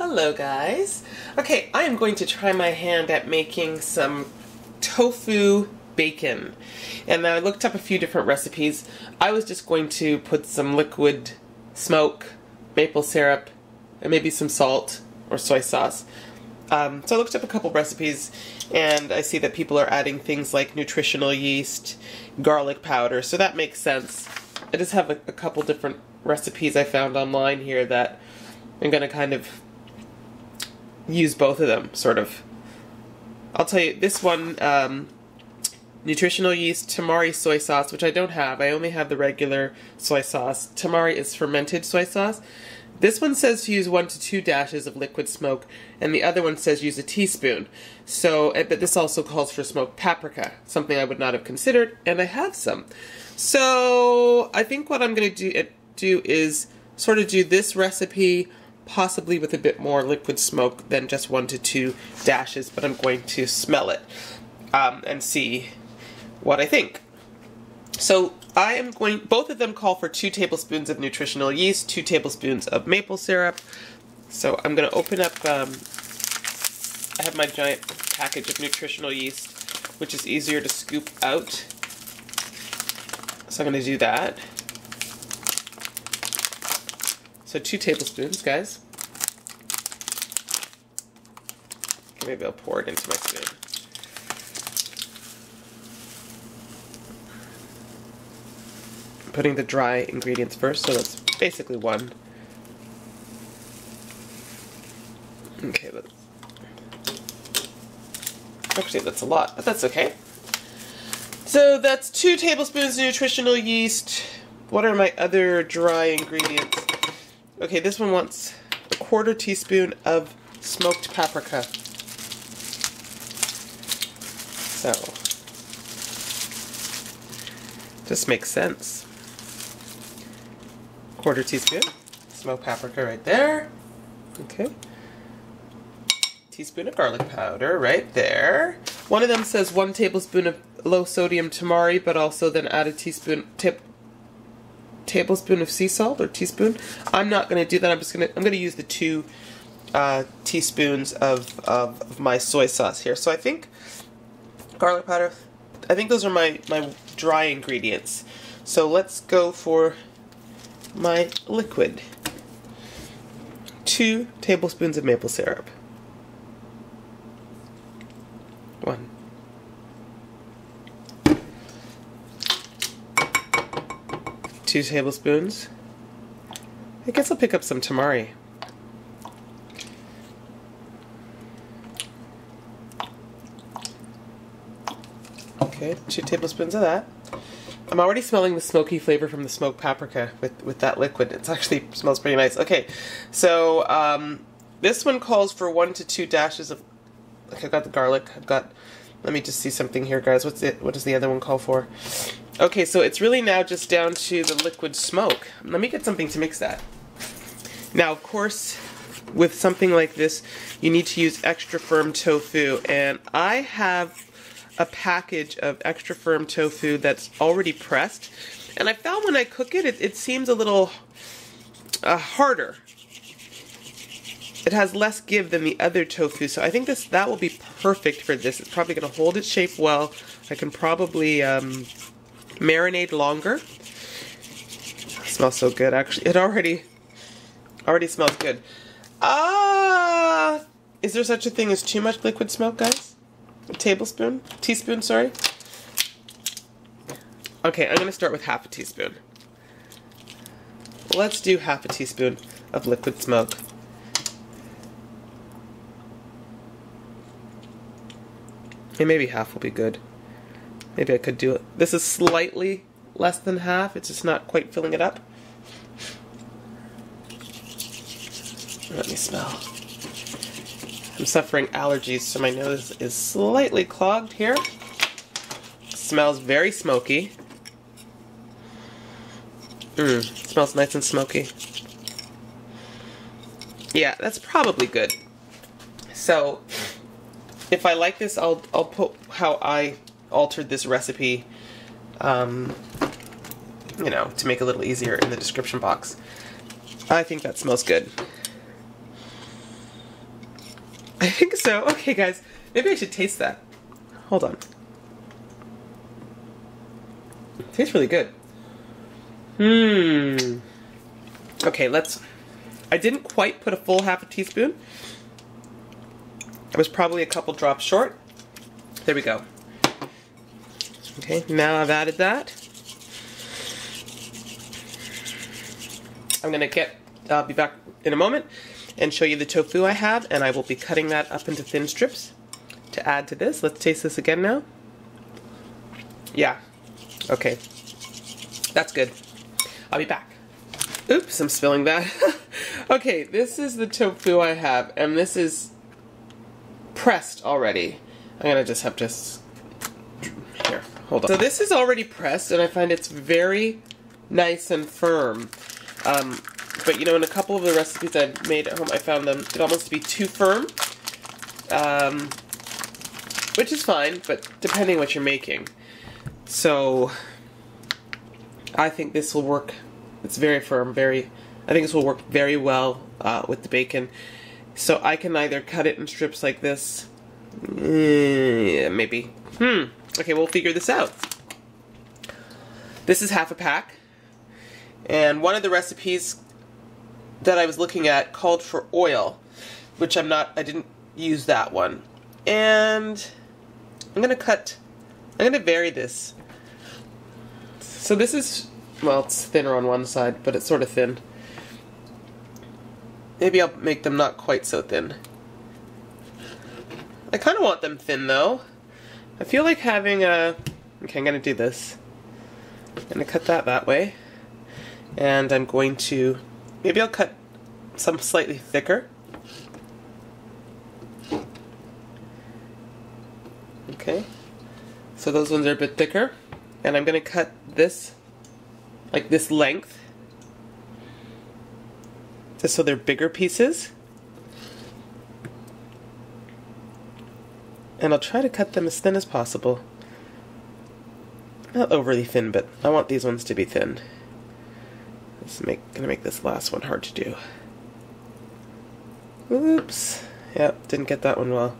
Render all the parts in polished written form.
Hello guys. Okay, I am going to try my hand at making some tofu bacon. And I looked up a few different recipes. I was just going to put some liquid smoke, maple syrup, and maybe some salt or soy sauce. So I looked up a couple recipes and I see that people are adding things like nutritional yeast, garlic powder, so that makes sense. I just have a couple different recipes I found online here that I'm going to kind of use both of them, sort of. I'll tell you, this one, nutritional yeast, tamari soy sauce, which I don't have. I only have the regular soy sauce. Tamari is fermented soy sauce. This one says to use 1 to 2 dashes of liquid smoke, and the other one says use a teaspoon. So, but this also calls for smoked paprika, something I would not have considered, and I have some. So, I think what I'm going to do is sort of do this recipe possibly with a bit more liquid smoke than just 1 to 2 dashes, but I'm going to smell it and see what I think. So both of them call for 2 tablespoons of nutritional yeast, 2 tablespoons of maple syrup. So I'm going to open up, I have my giant package of nutritional yeast, which is easier to scoop out. So I'm going to do that. So 2 tablespoons, guys. Okay, maybe I'll pour it into my spoon. I'm putting the dry ingredients first, so that's basically 1. Okay, actually that's a lot, but that's okay. So that's 2 tablespoons of nutritional yeast. What are my other dry ingredients? Okay, this one wants a 1/4 teaspoon of smoked paprika. So, this makes sense. 1/4 teaspoon, smoked paprika right there. Okay. Teaspoon of garlic powder right there. One of them says 1 tablespoon of low sodium tamari, but also then add a tablespoon of sea salt, or teaspoon. I'm not going to do that. I'm going to use the 2 teaspoons of my soy sauce here. So I think garlic powder, I think those are my dry ingredients. So let's go for my liquid. 2 tablespoons of maple syrup. 1. 2 tablespoons. I guess I'll pick up some tamari. Okay, 2 tablespoons of that. I'm already smelling the smoky flavor from the smoked paprika with that liquid. It actually smells pretty nice. Okay, so this one calls for 1 to 2 dashes of. Okay, I've got the garlic. Let me just see something here, guys. What does the other one call for? Okay, so it's really now just down to the liquid smoke. Let me get something to mix that. Now, of course, with something like this, you need to use extra firm tofu, and I have a package of extra firm tofu that's already pressed, and I found when I cook it, it seems a little harder. It has less give than the other tofu, so I think that will be perfect for this. It's probably going to hold its shape well. I can probably marinate longer. It smells so good, actually. It already smells good. Is there such a thing as too much liquid smoke, guys? A teaspoon, sorry. Okay, I'm going to start with 1/2 teaspoon. Let's do 1/2 teaspoon of liquid smoke. And maybe 1/2 will be good. Maybe I could do it. This is slightly less than 1/2. It's just not quite filling it up. Let me smell. I'm suffering allergies, so my nose is slightly clogged here. Smells very smoky. Smells nice and smoky. Yeah, that's probably good. So, if I like this, I'll put how I altered this recipe, you know, to make it a little easier in the description box. I think that smells good. I think so. Okay, guys, maybe I should taste that. Hold on. It tastes really good. Okay, I didn't quite put a full half a teaspoon. I was probably a couple drops short. There we go. Okay, now I've added that. I'll be back in a moment and show you the tofu I have, and I will be cutting that up into thin strips to add to this. Let's taste this again now. Yeah. Okay. That's good. I'll be back. Oops, I'm spilling that. Okay, this is the tofu I have, and this is pressed already. I'm gonna just have to... Here, hold on. So this is already pressed, and I find it's very nice and firm. But you know, in a couple of the recipes I've made at home, I found them it almost to be too firm. Which is fine, but depending what you're making. So I think this will work. It's very firm, I think this will work very well with the bacon. So I can either cut it in strips like this. Maybe. Okay, we'll figure this out. This is half a pack. And one of the recipes that I was looking at called for oil, which I didn't use that one. And I'm gonna vary this. So this is, well, it's thinner on one side, but it's sort of thin. Maybe I'll make them not quite so thin. I kind of want them thin though. I feel like having a... Okay, I'm gonna do this. I'm gonna cut that way. And I'm going to... Maybe I'll cut some slightly thicker. Okay. So those ones are a bit thicker. And I'm gonna cut this, like this length. Just so they're bigger pieces. And I'll try to cut them as thin as possible. Not overly thin, but I want these ones to be thin. Gonna make this last one hard to do. Oops. Yep, didn't get that one well.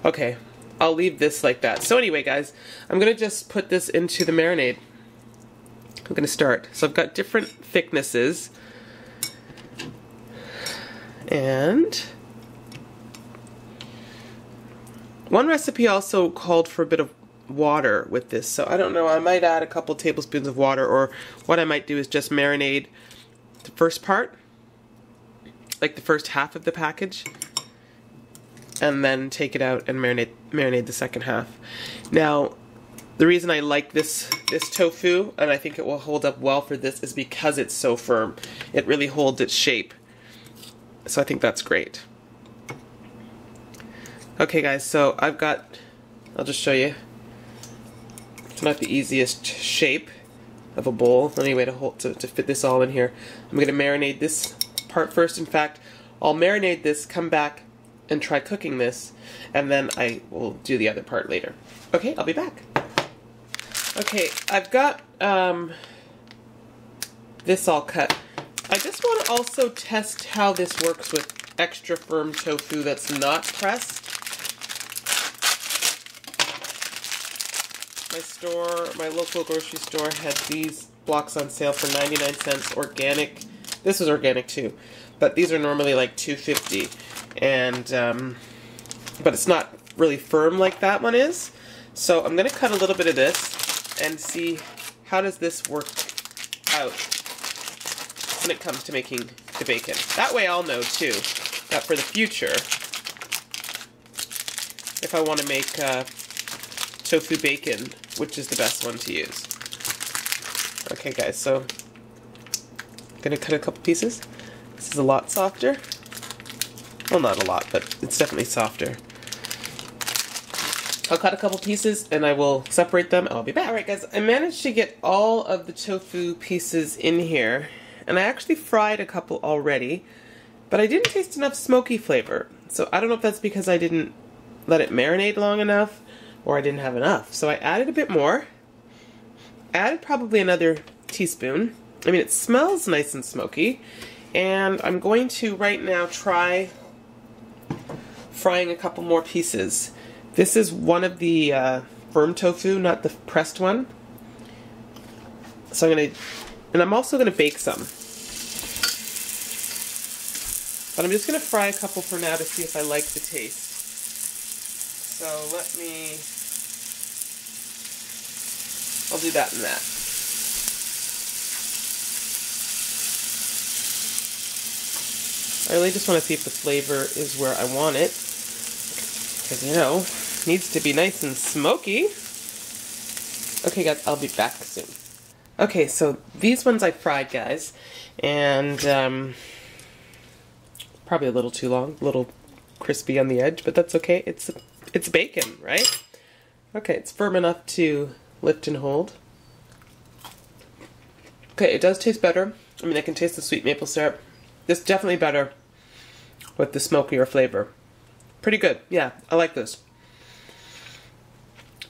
Okay, I'll leave this like that. So anyway, guys, I'm gonna just put this into the marinade. I'm gonna start. So I've got different thicknesses. And one recipe also called for a bit of water with this, so I don't know, I might add a couple tablespoons of water, or what I might do is just marinate the first part, like the first half of the package, and then take it out and marinate the second half. Now, the reason I like this tofu, and I think it will hold up well for this, is because it's so firm. It really holds its shape. So I think that's great. Okay guys, so I'll just show you. It's not the easiest shape of a bowl. Anyway, to fit this all in here. I'm going to marinate this part first. In fact, I'll marinate this, come back, and try cooking this, and then I will do the other part later. Okay, I'll be back. Okay, I've got this all cut. I just want to also test how this works with extra firm tofu that's not pressed. My local grocery store had these blocks on sale for 99 cents, organic. This was organic too, but these are normally like $2.50, and but it's not really firm like that one is. So I'm going to cut a little bit of this and see how does this work out when it comes to making the bacon. That way I'll know too that for the future, if I want to make tofu bacon, which is the best one to use. Okay guys, so I'm going to cut a couple pieces. This is a lot softer. Well, not a lot, but it's definitely softer. I'll cut a couple pieces and I will separate them and I'll be back. Alright guys, I managed to get all of the tofu pieces in here, and I actually fried a couple already, but I didn't taste enough smoky flavor. So I don't know if that's because I didn't let it marinate long enough or I didn't have enough. So I added a bit more. Added probably another teaspoon. I mean, it smells nice and smoky. And I'm going to right now try frying a couple more pieces. This is one of the firm tofu, not the pressed one. So I'm also gonna bake some. But I'm just gonna fry a couple for now to see if I like the taste. So I'll do that and that. I really just want to see if the flavor is where I want it. Because, you know, it needs to be nice and smoky. Okay, guys, I'll be back soon. Okay, so these ones I fried, guys. And, probably a little too long, a little crispy on the edge, but that's okay. It's bacon, right? Okay, it's firm enough to lift and hold. Okay, it does taste better. I mean, I can taste the sweet maple syrup. This is definitely better with the smokier flavor. Pretty good. Yeah, I like this.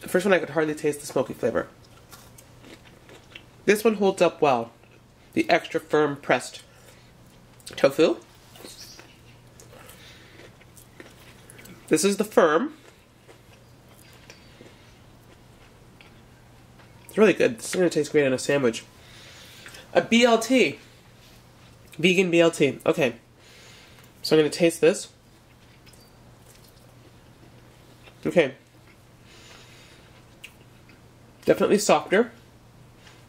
The first one I could hardly taste the smoky flavor. This one holds up well. The extra firm pressed tofu. This is the firm. It's really good. This is going to taste great on a sandwich. A BLT. Vegan BLT. Okay. So I'm going to taste this. Okay. Definitely softer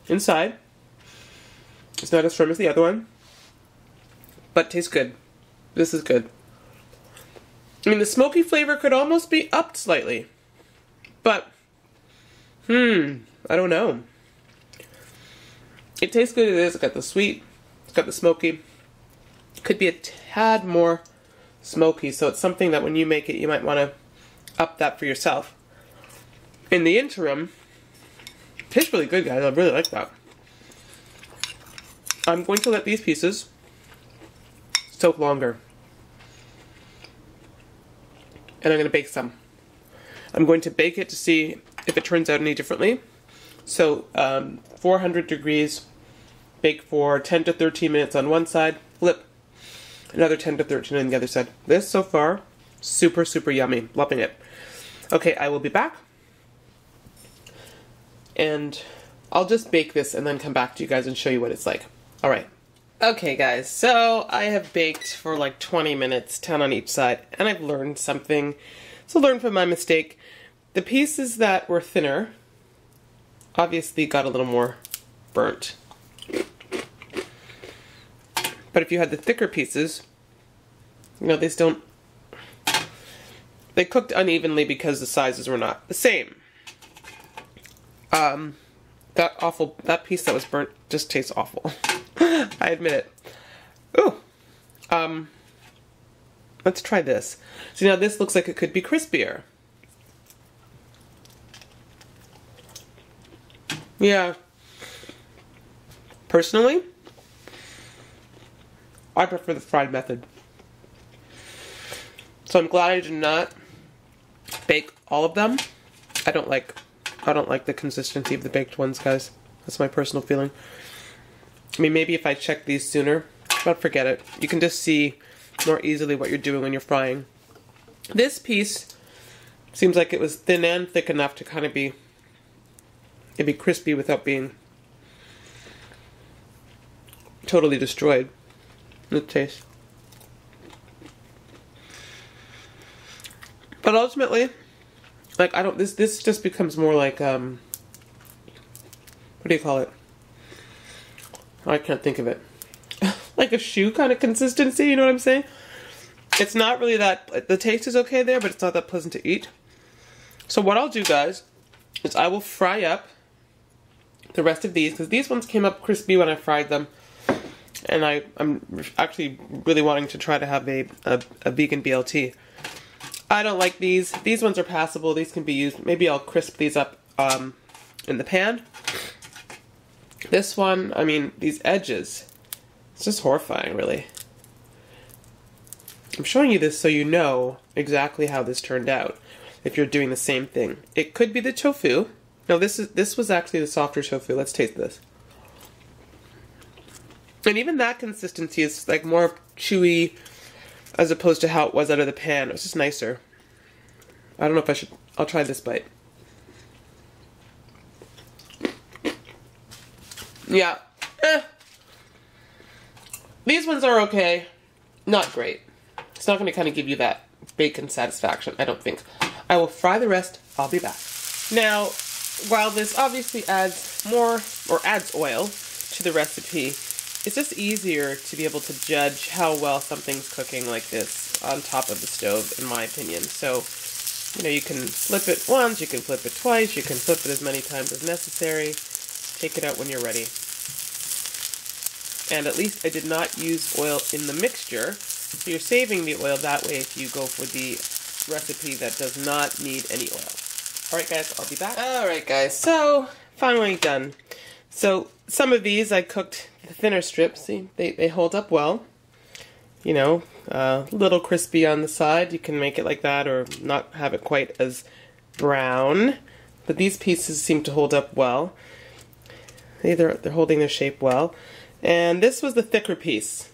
inside. It's not as firm as the other one. But tastes good. This is good. I mean, the smoky flavor could almost be upped slightly. But, I don't know. It tastes good as it is. It's got the sweet. It's got the smoky. Could be a tad more smoky, so it's something that when you make it, you might want to up that for yourself. In the interim, it tastes really good, guys. I really like that. I'm going to let these pieces soak longer. And I'm going to bake some. I'm going to bake it to see if it turns out any differently. So, 400 degrees, bake for 10 to 13 minutes on one side, flip, another 10 to 13 on the other side. This, so far, super, super yummy. Loving it. Okay, I will be back. And I'll just bake this and then come back to you guys and show you what it's like. Alright. Okay, guys, so I have baked for like 20 minutes, 10 on each side, and I've learned something. So learn from my mistake. The pieces that were thinner obviously got a little more burnt. But if you had the thicker pieces, you know, they cooked unevenly because the sizes were not the same. That piece that was burnt just tastes awful. I admit it. Ooh. Let's try this. See, now this looks like it could be crispier. Yeah. Personally, I prefer the fried method. So I'm glad I did not bake all of them. I don't like the consistency of the baked ones, guys. That's my personal feeling. I mean, maybe if I checked these sooner, but forget it. You can just see more easily what you're doing when you're frying. This piece seems like it was thin and thick enough to kind of be crispy without being totally destroyed. The taste. But ultimately, like, this just becomes more like, what do you call it? I can't think of it. Like a shoe kind of consistency, you know what I'm saying? It's not really that, the taste is okay there, but it's not that pleasant to eat. So what I'll do, guys, is I will fry up the rest of these, because these ones came up crispy when I fried them. And I'm actually really wanting to try to have a vegan BLT. I don't like these. These ones are passable. These can be used. Maybe I'll crisp these up in the pan. This one, I mean, these edges, it's just horrifying, really. I'm showing you this so you know exactly how this turned out if you're doing the same thing. It could be the tofu. No, this was actually the softer tofu. Let's taste this. And even that consistency is like more chewy, as opposed to how it was out of the pan. It was just nicer. I don't know if I should, I'll try this bite. Yeah. These ones are okay. Not great. It's not going to kind of give you that bacon satisfaction, I don't think. I will fry the rest. I'll be back. Now, while this obviously adds more, or adds oil to the recipe, it's just easier to be able to judge how well something's cooking like this on top of the stove, in my opinion. So, you know, you can flip it once, you can flip it twice, you can flip it as many times as necessary. Take it out when you're ready. And at least I did not use oil in the mixture, so you're saving the oil that way if you go for the recipe that does not need any oil. Alright guys, I'll be back. Alright guys, so finally done. So some of these I cooked the thinner strips. See, they hold up well. You know, a little crispy on the side. You can make it like that or not have it quite as brown. But these pieces seem to hold up well. They're holding their shape well. And this was the thicker piece.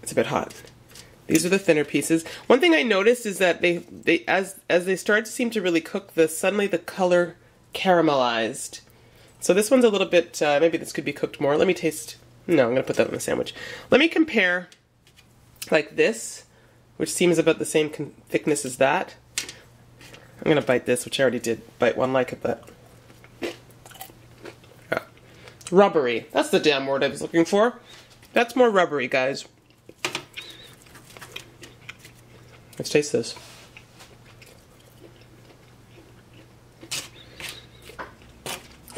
It's a bit hot. These are the thinner pieces. One thing I noticed is that as they start to seem to really cook, suddenly the color caramelized. So this one's a little bit, maybe this could be cooked more. Let me taste. No, I'm going to put that on the sandwich. Let me compare like this, which seems about the same thickness as that. I'm going to bite this, which I already did bite one like it, but rubbery. That's the damn word I was looking for. That's more rubbery, guys. Let's taste this.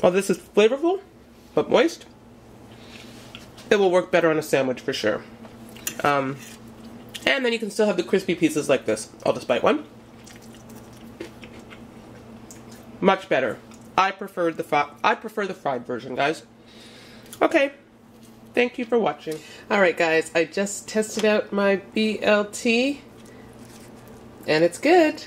While this is flavorful, but moist, it will work better on a sandwich for sure. And then you can still have the crispy pieces like this. I'll just bite one. Much better. I prefer the fried version, guys. Okay, thank you for watching. Alright guys, I just tested out my BLT, and it's good.